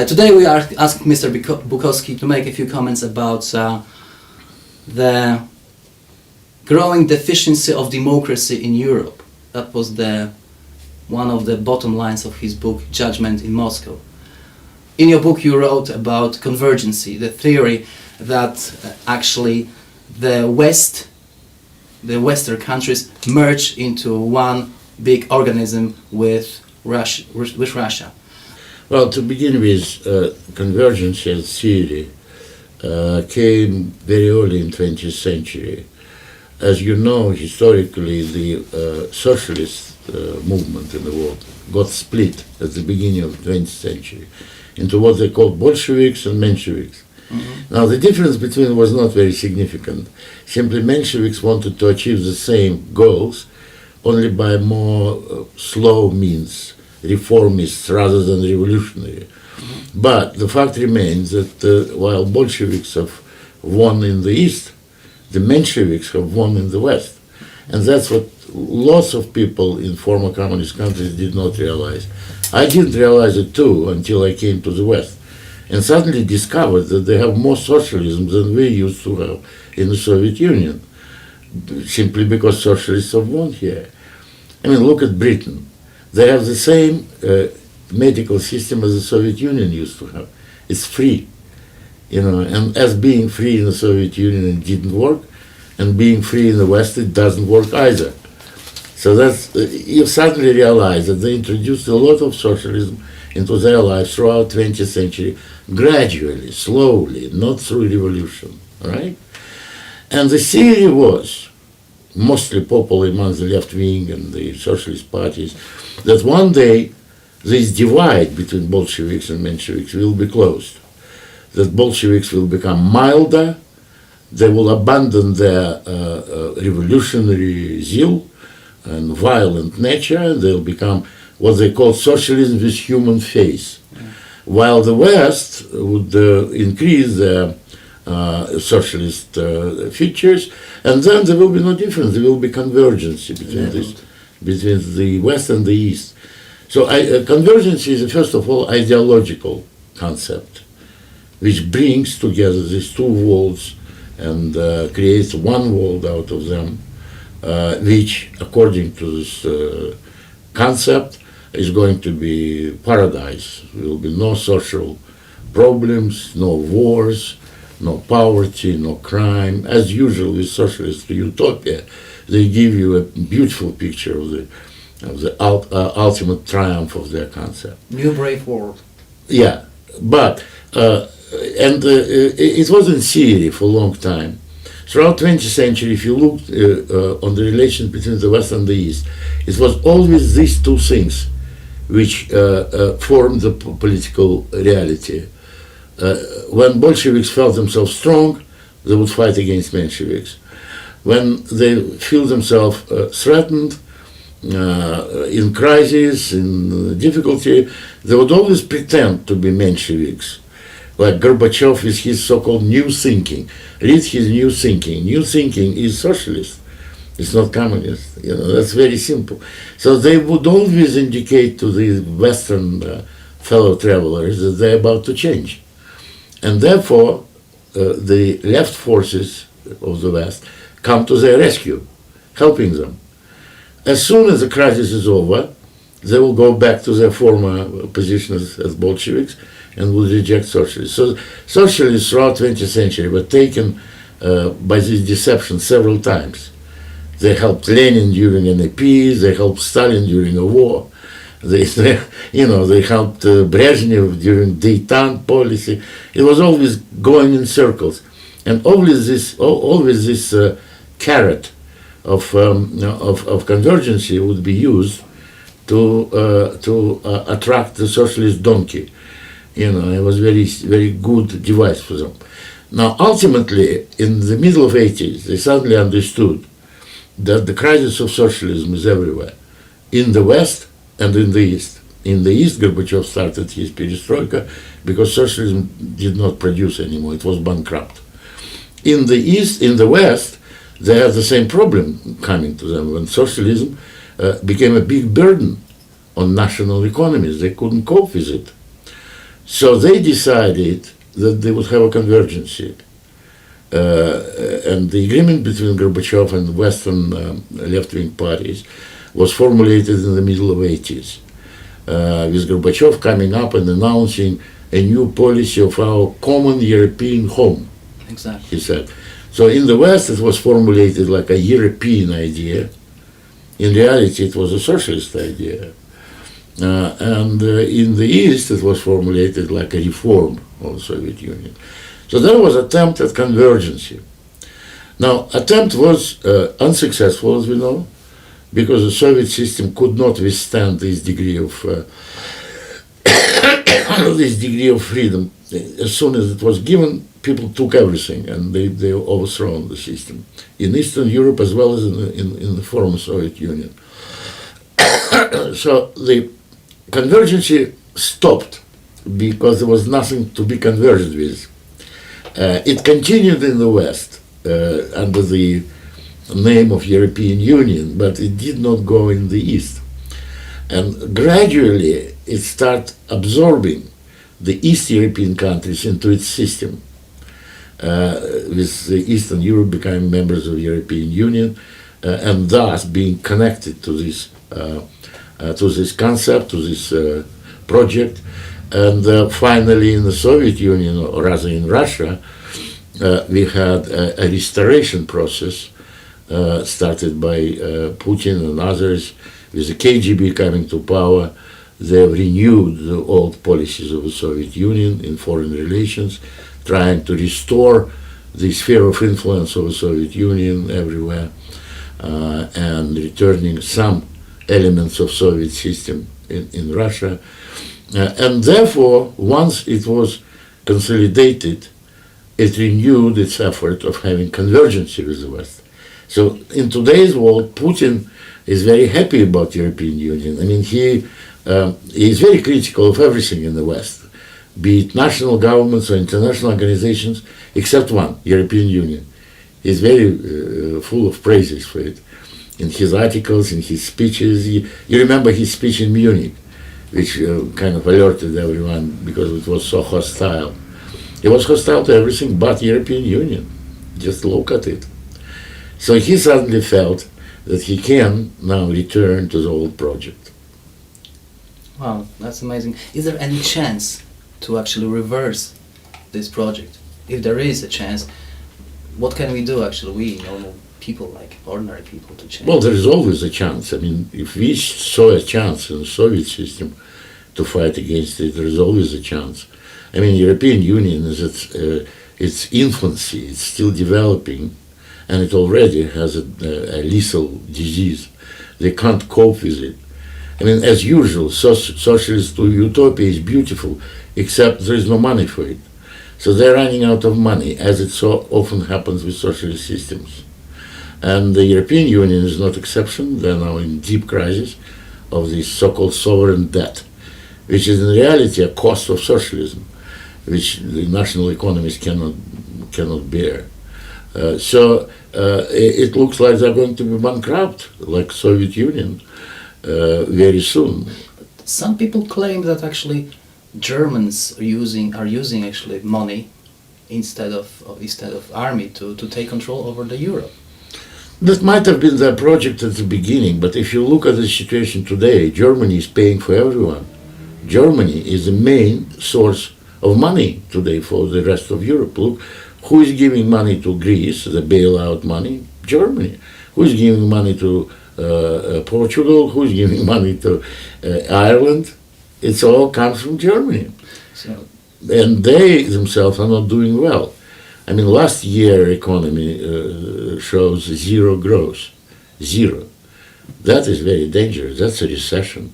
Today we are asking Mr. Bukovski to make a few comments about the growing deficiency of democracy in Europe. That was one of the bottom lines of his book, Judgment in Moscow. In your book you wrote about convergency, the theory that actually the Western countries merge into one big organism with Russia. Well, to begin with, convergence as theory came very early in 20th century. As you know, historically, the socialist movement in the world got split at the beginning of the 20th century into what they called Bolsheviks and Mensheviks. Mm-hmm. Now, the difference between them was not very significant. Simply, Mensheviks wanted to achieve the same goals, only by more slow means, reformists rather than revolutionary. Mm-hmm. But the fact remains that while Bolsheviks have won in the East, the Mensheviks have won in the West. And that's what lots of people in former communist countries did not realize. I didn't realize it too until I came to the West, and suddenly discovered that they have more socialism than we used to have in the Soviet Union, simply because socialists have won here. I mean, look at Britain. They have the same medical system as the Soviet Union used to have. It's free, and as being free in the Soviet Union, it didn't work, and being free in the West, it doesn't work either. So that's, you suddenly realize that they introduced a lot of socialism into their lives throughout 20th century, gradually, slowly, not through revolution, right? And the theory was, mostly popular among the left wing and the socialist parties, that one day this divide between Bolsheviks and Mensheviks will be closed. That Bolsheviks will become milder, they will abandon their revolutionary zeal and violent nature, and they'll become what they call socialism with human face. Yeah. While the West would increase their socialist features, and then there will be no difference, there will be convergence between the West and the East. So convergence is, first of all, ideological concept, which brings together these two worlds and creates one world out of them, which, according to this concept, is going to be paradise. There will be no social problems, no wars, no poverty, no crime. As usual with socialist utopia, they give you a beautiful picture of the ultimate triumph of their concept. New brave world. Yeah, but it was in theory for a long time. Throughout 20th century, if you looked on the relations between the West and the East, it was always these two things which formed the political reality. When Bolsheviks felt themselves strong, they would fight against Mensheviks. When they feel themselves threatened, in crisis, in difficulty, they would always pretend to be Mensheviks. Like Gorbachev with his so-called new thinking. Read his new thinking. New thinking is socialist. It's not communist. That's very simple. So they would always indicate to the Western fellow travelers that they're about to change. And therefore, the left forces of the West come to their rescue, helping them. As soon as the crisis is over, they will go back to their former position as Bolsheviks and will reject socialists. So socialists throughout 20th century were taken by this deception several times. They helped Lenin during NAP, they helped Stalin during a war, they helped Brezhnev during Détente policy. It was always going in circles, and always this carrot of convergency would be used to attract the socialist donkey. It was very good device for them. Now, ultimately, in the middle of 80s, they suddenly understood that the crisis of socialism is everywhere, in the West and in the East. In the East, Gorbachev started his perestroika because socialism did not produce anymore; it was bankrupt. In the East, in the West, they had the same problem coming to them when socialism became a big burden on national economies. They couldn't cope with it. So they decided that they would have a convergency. And the agreement between Gorbachev and Western left-wing parties was formulated in the middle of 80s, with Gorbachev coming up and announcing a new policy of our common European home. Exactly. He said. So in the West it was formulated like a European idea. In reality it was a socialist idea. And in the East it was formulated like a reform of the Soviet Union. So there was an attempt at convergence. Now, attempt was unsuccessful, as we know, because the Soviet system could not withstand this degree of freedom. As soon as it was given, people took everything, and they overthrown the system in Eastern Europe as well as in the former Soviet Union. So the convergence stopped because there was nothing to be converged with. It continued in the West under the name of European Union, but it did not go in the East. And gradually it started absorbing the East European countries into its system, with Eastern Europe becoming members of the European Union, and thus being connected to this concept, to this project. And finally in the Soviet Union, or rather in Russia, we had a restoration process started by Putin and others. With the KGB coming to power, they have renewed the old policies of the Soviet Union in foreign relations, trying to restore the sphere of influence of the Soviet Union everywhere, and returning some elements of Soviet system in Russia. And therefore, once it was consolidated, it renewed its effort of having convergence with the West. So in today's world, Putin is very happy about the European Union. I mean, he is very critical of everything in the West, be it national governments or international organizations, except one, European Union. He's very full of praises for it. In his articles, in his speeches, you remember his speech in Munich, which kind of alerted everyone because it was so hostile. It was hostile to everything but European Union. Just look at it. So he suddenly felt that he can now return to the old project. Wow, that's amazing. Is there any chance to actually reverse this project? If there is a chance, what can we do actually, we normal people, like ordinary people, to change? Well, there is always a chance. I mean, if we saw a chance in the Soviet system to fight against it, there is always a chance. I mean, European Union is at its infancy, it's still developing, and it already has a lethal disease. They can't cope with it. I mean, as usual, socialist utopia is beautiful, except there is no money for it. So they're running out of money, as it so often happens with socialist systems. And the European Union is not exception. They're now in deep crisis of the so-called sovereign debt, which is in reality a cost of socialism, which the national economies cannot bear. So it looks like they're going to be bankrupt, like Soviet Union, very soon. Some people claim that actually Germans are using actually money instead of army to take control over the Europe. That might have been their project at the beginning, but if you look at the situation today, Germany is paying for everyone. Germany is the main source of money today for the rest of Europe. Look, who is giving money to Greece, the bailout money? Germany. Who is giving money to Portugal? Who is giving money to Ireland? It all comes from Germany. So, and they themselves are not doing well. I mean, last year economy shows zero growth. Zero. That is very dangerous. That's a recession.